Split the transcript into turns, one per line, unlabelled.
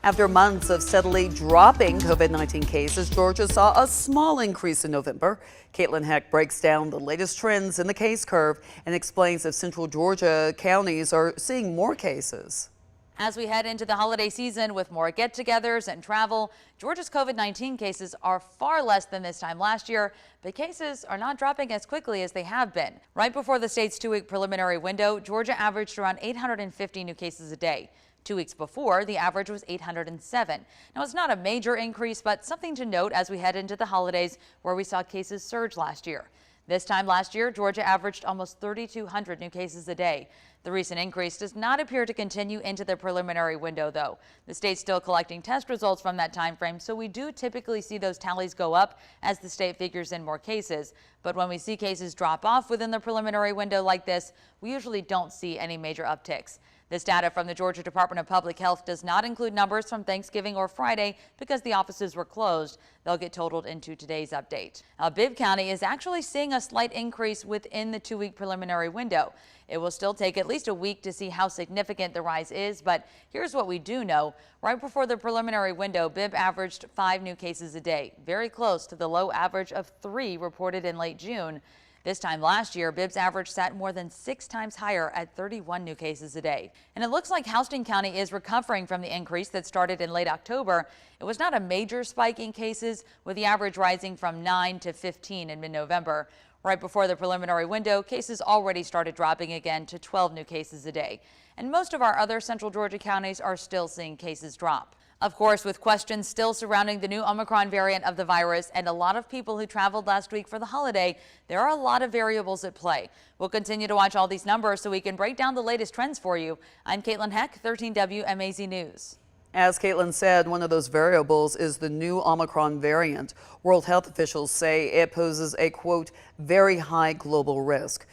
After months of steadily dropping COVID-19 cases, Georgia saw a small increase in November. Caitlin Heck breaks down the latest trends in the case curve and explains if central Georgia counties are seeing more cases.
As we head into the holiday season with more get-togethers and travel, Georgia's COVID-19 cases are far less than this time last year, but cases are not dropping as quickly as they have been. Right before the state's 2-week preliminary window, Georgia averaged around 850 new cases a day. 2 weeks before, the average was 807. Now, it's not a major increase, but something to note as we head into the holidays where we saw cases surge last year. This time last year, Georgia averaged almost 3,200 new cases a day. The recent increase does not appear to continue into the preliminary window, though. The state's still collecting test results from that time frame, so we do typically see those tallies go up as the state figures in more cases. But when we see cases drop off within the preliminary window like this, we usually don't see any major upticks. This data from the Georgia Department of Public Health does not include numbers from Thanksgiving or Friday because the offices were closed. They'll get totaled into today's update. Bibb County is actually seeing a slight increase within the 2-week preliminary window. It will still take at least a week to see how significant the rise is, but here's what we do know. Right before the preliminary window, Bibb averaged 5 new cases a day, very close to the low average of 3 reported in late June. This time last year, Bibb's average sat more than 6 times higher at 31 new cases a day. And it looks like Houston County is recovering from the increase that started in late October. It was not a major spike in cases, with the average rising from 9 to 15 in mid-November. Right before the preliminary window, cases already started dropping again to 12 new cases a day. And most of our other central Georgia counties are still seeing cases drop. Of course, with questions still surrounding the new Omicron variant of the virus and a lot of people who traveled last week for the holiday, there are a lot of variables at play. We'll continue to watch all these numbers so we can break down the latest trends for you. I'm Caitlin Heck, 13 WMAZ News.
As Caitlin said, one of those variables is the new Omicron variant. World health officials say it poses a, quote, very high global risk.